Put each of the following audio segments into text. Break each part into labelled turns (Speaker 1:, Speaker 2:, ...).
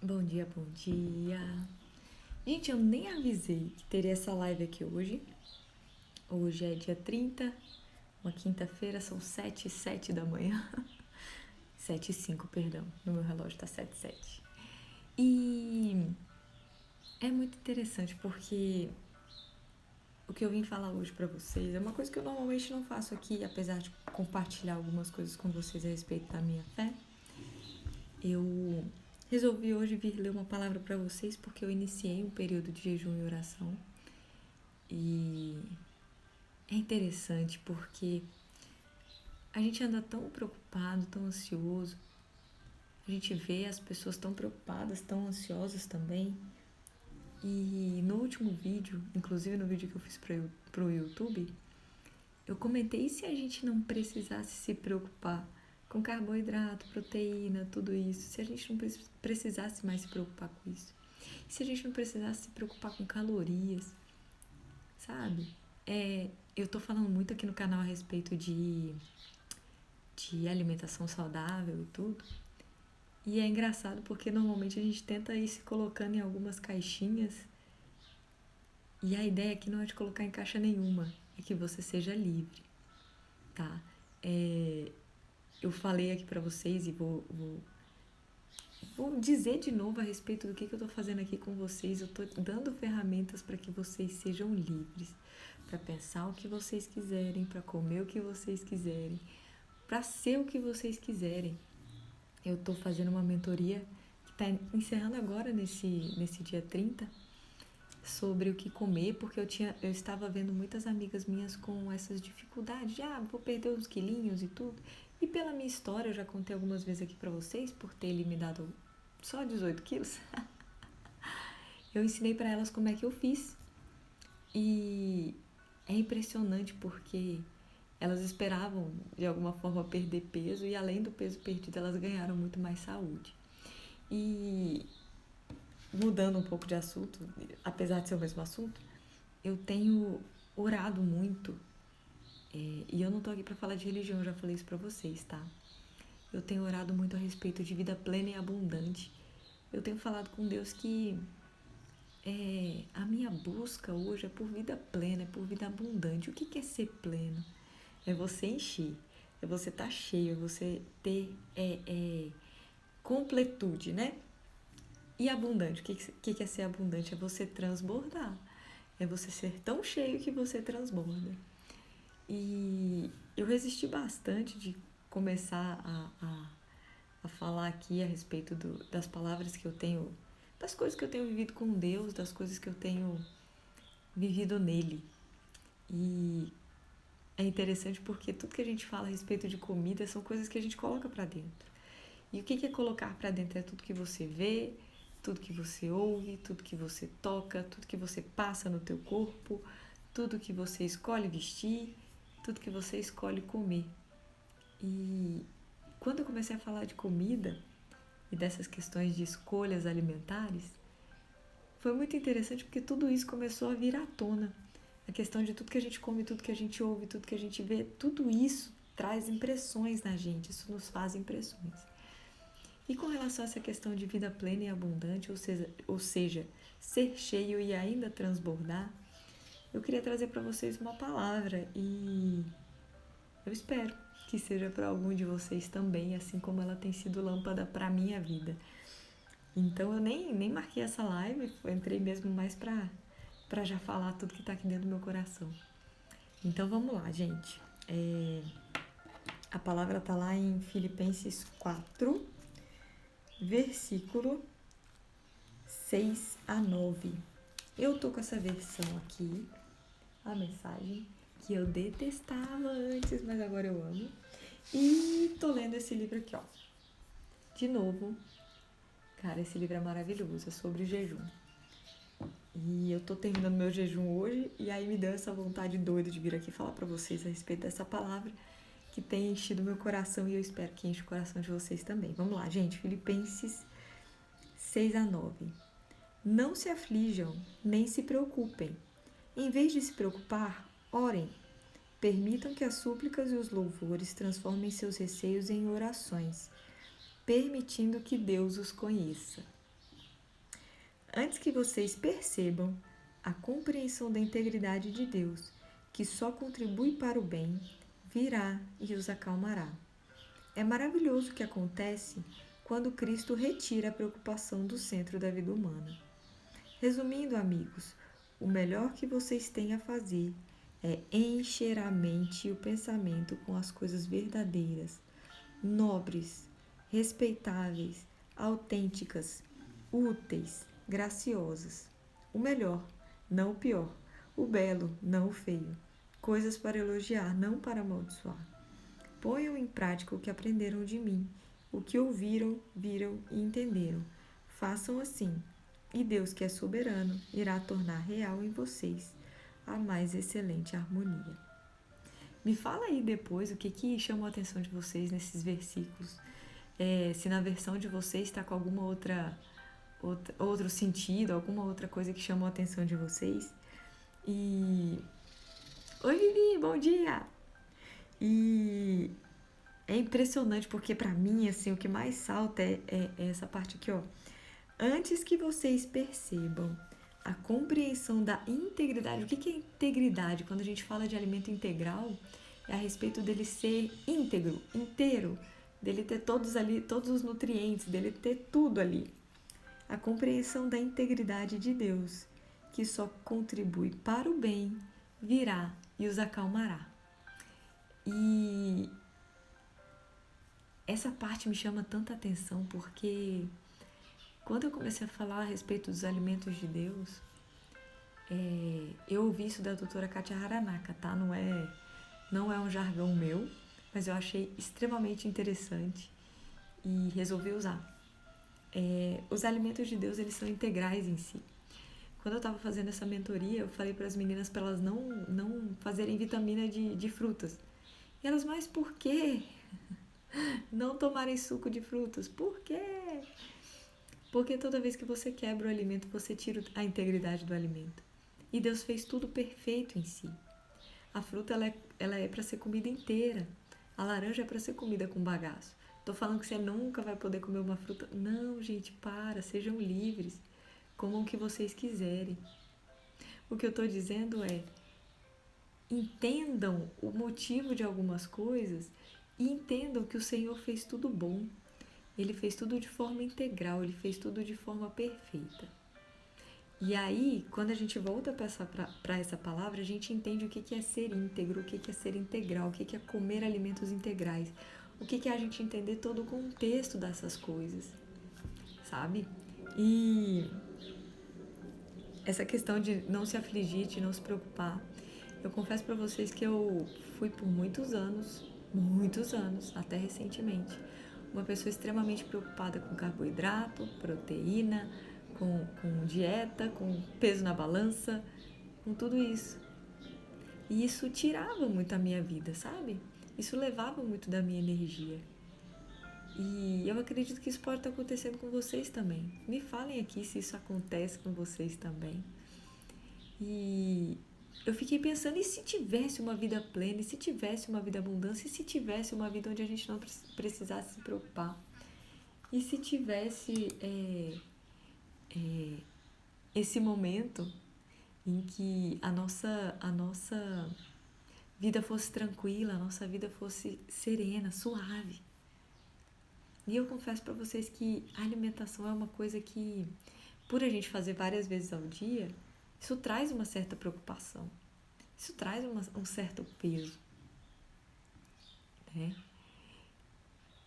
Speaker 1: Bom dia, bom dia. Gente, eu nem avisei que teria essa live aqui hoje. Hoje é dia 30, uma quinta-feira, são 7h07 da manhã. 7h05, perdão. No meu relógio tá 7h07. E é muito interessante porque o que eu vim falar hoje pra vocês é uma coisa que eu normalmente não faço aqui, apesar de compartilhar algumas coisas com vocês a respeito da minha fé. Eu resolvi hoje vir ler uma palavra pra vocês porque eu iniciei um período de jejum e oração. E é interessante porque a gente anda tão preocupado, tão ansioso. A gente vê as pessoas tão preocupadas, tão ansiosas também. E no último vídeo, inclusive no vídeo que eu fiz pro YouTube, eu comentei se a gente não precisasse se preocupar com carboidrato, proteína, tudo isso, se a gente não precisasse mais se preocupar com isso, se a gente não precisasse se preocupar com calorias, sabe? Eu tô falando muito aqui no canal a respeito de alimentação saudável e tudo. E é engraçado porque normalmente a gente tenta ir se colocando em algumas caixinhas e a ideia aqui não é de colocar em caixa nenhuma, é que você seja livre, tá? Eu falei aqui pra vocês e vou dizer de novo a respeito do que eu tô fazendo aqui com vocês. Eu tô dando ferramentas para que vocês sejam livres, para pensar o que vocês quiserem, para comer o que vocês quiserem, para ser o que vocês quiserem. Eu tô fazendo uma mentoria que tá encerrando agora nesse dia 30 sobre o que comer, porque eu estava vendo muitas amigas minhas com essas dificuldades de, vou perder uns quilinhos e tudo. E pela minha história, eu já contei algumas vezes aqui pra vocês, por ter eliminado só 18 quilos, eu ensinei pra elas como é que eu fiz. E é impressionante porque elas esperavam de alguma forma perder peso e além do peso perdido, elas ganharam muito mais saúde. E mudando um pouco de assunto, apesar de ser o mesmo assunto, eu tenho orado muito, e eu não tô aqui pra falar de religião, eu já falei isso pra vocês, tá? Eu tenho orado muito a respeito de vida plena e abundante. Eu tenho falado com Deus que a minha busca hoje é por vida plena, é por vida abundante. O que é ser pleno? É você encher, é você estar cheio, é você ter completude, né? E abundante, o que é ser abundante? É você transbordar, é você ser tão cheio que você transborda. E eu resisti bastante de começar a falar aqui a respeito das palavras que eu tenho, das coisas que eu tenho vivido com Deus, das coisas que eu tenho vivido nele. E é interessante porque tudo que a gente fala a respeito de comida são coisas que a gente coloca pra dentro. E o que é colocar pra dentro? É tudo que você vê, tudo que você ouve, tudo que você toca, tudo que você passa no teu corpo, tudo que você escolhe vestir, tudo que você escolhe comer. E quando eu comecei a falar de comida e dessas questões de escolhas alimentares, foi muito interessante porque tudo isso começou a vir à tona. A questão de tudo que a gente come, tudo que a gente ouve, tudo que a gente vê, tudo isso traz impressões na gente, isso nos faz impressões. E com relação a essa questão de vida plena e abundante, ou seja, ser cheio e ainda transbordar, eu queria trazer para vocês uma palavra e eu espero que seja para algum de vocês também, assim como ela tem sido lâmpada para minha vida. Então eu nem marquei essa live, entrei mesmo mais para já falar tudo que está aqui dentro do meu coração. Então vamos lá, gente. A palavra está lá em Filipenses 4, versículo 6-9. Eu tô com essa versão aqui, a mensagem, que eu detestava antes, mas agora eu amo. E tô lendo esse livro aqui, ó. De novo, cara, esse livro é maravilhoso, é sobre jejum. E eu tô terminando meu jejum hoje e aí me deu essa vontade doida de vir aqui falar pra vocês a respeito dessa palavra que tem enchido meu coração e eu espero que enche o coração de vocês também. Vamos lá, gente, Filipenses 6-9. Não se aflijam, nem se preocupem. Em vez de se preocupar, orem. Permitam que as súplicas e os louvores transformem seus receios em orações, permitindo que Deus os conheça. Antes que vocês percebam a compreensão da integridade de Deus, que só contribui para o bem, virá e os acalmará. É maravilhoso o que acontece quando Cristo retira a preocupação do centro da vida humana. Resumindo, amigos, o melhor que vocês têm a fazer é encher a mente e o pensamento com as coisas verdadeiras, nobres, respeitáveis, autênticas, úteis, graciosas. O melhor, não o pior. O belo, não o feio. Coisas para elogiar, não para amaldiçoar. Ponham em prática o que aprenderam de mim, o que ouviram, viram e entenderam. Façam assim, e Deus, que é soberano, irá tornar real em vocês a mais excelente harmonia. Me fala aí depois o que chamou a atenção de vocês nesses versículos. Se na versão de vocês está com alguma outro sentido, alguma outra coisa que chamou a atenção de vocês. E... Oi, Vivi, bom dia! E é impressionante porque para mim, assim, o que mais salta é essa parte aqui, ó. Antes que vocês percebam a compreensão da integridade. O que é integridade? Quando a gente fala de alimento integral, é a respeito dele ser íntegro, inteiro, dele ter todos ali, todos os nutrientes, dele ter tudo ali. A compreensão da integridade de Deus, que só contribui para o bem, virá e os acalmará. E essa parte me chama tanta atenção porque quando eu comecei a falar a respeito dos alimentos de Deus, eu ouvi isso da doutora Kátia Haranaka, tá? Não é um jargão meu, mas eu achei extremamente interessante e resolvi usar. Os alimentos de Deus, eles são integrais em si. Quando eu estava fazendo essa mentoria, eu falei para as meninas para elas não fazerem vitamina de frutas. E elas, mas por quê? Não tomarem suco de frutas. Por quê? Porque toda vez que você quebra o alimento, você tira a integridade do alimento. E Deus fez tudo perfeito em si. A fruta, ela é para ser comida inteira. A laranja é para ser comida com bagaço. Tô falando que você nunca vai poder comer uma fruta. Não, gente, sejam livres. Comam o que vocês quiserem. O que eu tô dizendo é, entendam o motivo de algumas coisas e entendam que o Senhor fez tudo bom. Ele fez tudo de forma integral, ele fez tudo de forma perfeita. E aí, quando a gente volta para essa palavra, a gente entende o que é ser íntegro, o que é ser integral, o que é comer alimentos integrais, o que é a gente entender todo o contexto dessas coisas, sabe? E essa questão de não se afligir, de não se preocupar, eu confesso para vocês que eu fui por muitos anos, até recentemente, uma pessoa extremamente preocupada com carboidrato, proteína, com dieta, com peso na balança, com tudo isso. E isso tirava muito a minha vida, sabe? Isso levava muito da minha energia. E eu acredito que isso pode estar acontecendo com vocês também. Me falem aqui se isso acontece com vocês também. E eu fiquei pensando, e se tivesse uma vida plena, e se tivesse uma vida abundância, e se tivesse uma vida onde a gente não precisasse se preocupar? E se tivesse esse momento em que a nossa vida fosse tranquila, a nossa vida fosse serena, suave? E eu confesso para vocês que a alimentação é uma coisa que, por a gente fazer várias vezes ao dia, isso traz uma certa preocupação. Isso traz um certo peso, né?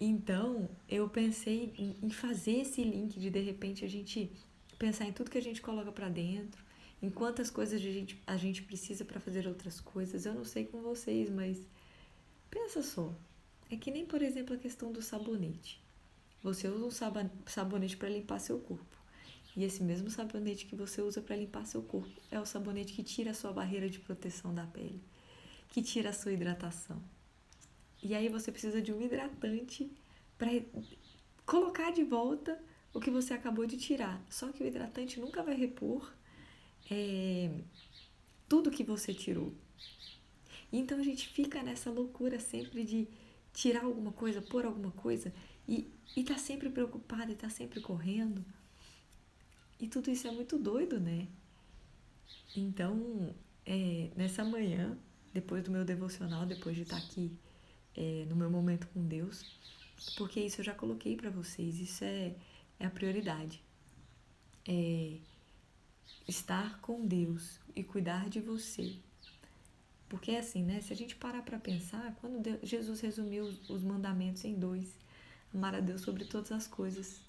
Speaker 1: Então, eu pensei em fazer esse link de repente, a gente pensar em tudo que a gente coloca para dentro, em quantas coisas a gente precisa para fazer outras coisas. Eu não sei com vocês, mas pensa só. É que nem, por exemplo, a questão do sabonete. Você usa um sabonete para limpar seu corpo. E esse mesmo sabonete que você usa para limpar seu corpo é o sabonete que tira a sua barreira de proteção da pele, que tira a sua hidratação. E aí você precisa de um hidratante para colocar de volta o que você acabou de tirar. Só que o hidratante nunca vai repor tudo que você tirou. Então a gente fica nessa loucura sempre de tirar alguma coisa, pôr alguma coisa e tá sempre preocupado e tá sempre correndo. E tudo isso é muito doido, né? Então, nessa manhã, depois do meu devocional, depois de estar aqui no meu momento com Deus, porque isso eu já coloquei para vocês, isso é a prioridade. É estar com Deus e cuidar de você. Porque é assim, né? Se a gente parar para pensar, quando Jesus resumiu os mandamentos em dois, amar a Deus sobre todas as coisas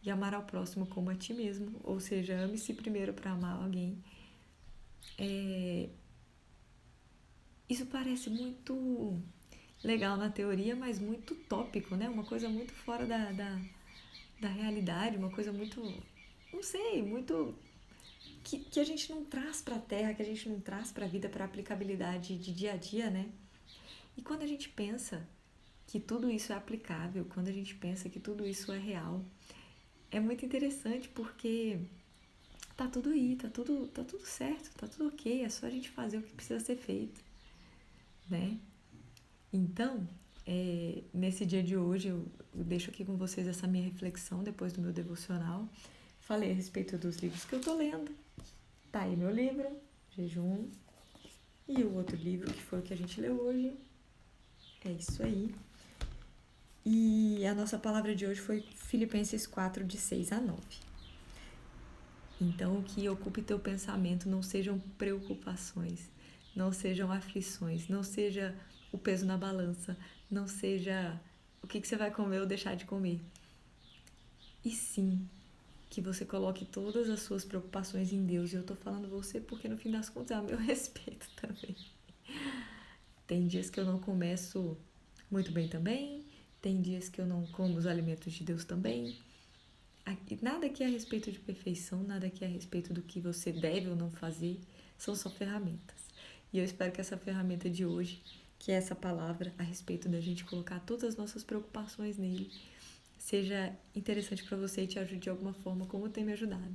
Speaker 1: e amar ao próximo como a ti mesmo, ou seja, ame-se primeiro para amar alguém. Isso parece muito legal na teoria, mas muito tópico, né? Uma coisa muito fora da realidade, uma coisa muito, não sei, muito que a gente não traz para a terra, que a gente não traz para a vida, para a aplicabilidade de dia a dia, né? E quando a gente pensa que tudo isso é aplicável, quando a gente pensa que tudo isso é real, é muito interessante porque tá tudo aí, tá tudo certo, tá tudo ok, é só a gente fazer o que precisa ser feito, né? Então, nesse dia de hoje, eu deixo aqui com vocês essa minha reflexão depois do meu devocional. Falei a respeito dos livros que eu tô lendo. Tá aí meu livro, Jejum. E o outro livro, que foi o que a gente leu hoje. É isso aí. E a nossa palavra de hoje foi Filipenses 4, de 6 a 9. Então, o que ocupe teu pensamento não sejam preocupações, não sejam aflições, não seja o peso na balança, não seja o que você vai comer ou deixar de comer. E sim, que você coloque todas as suas preocupações em Deus. E eu tô falando você porque no fim das contas é a meu respeito também. Tem dias que eu não começo muito bem também, tem dias que eu não como os alimentos de Deus também. Nada aqui é a respeito de perfeição, nada aqui é a respeito do que você deve ou não fazer, são só ferramentas. E eu espero que essa ferramenta de hoje, que é essa palavra a respeito da gente colocar todas as nossas preocupações nele, seja interessante para você e te ajude de alguma forma, como tem me ajudado.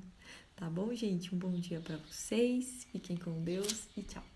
Speaker 1: Tá bom, gente? Um bom dia para vocês, fiquem com Deus e tchau!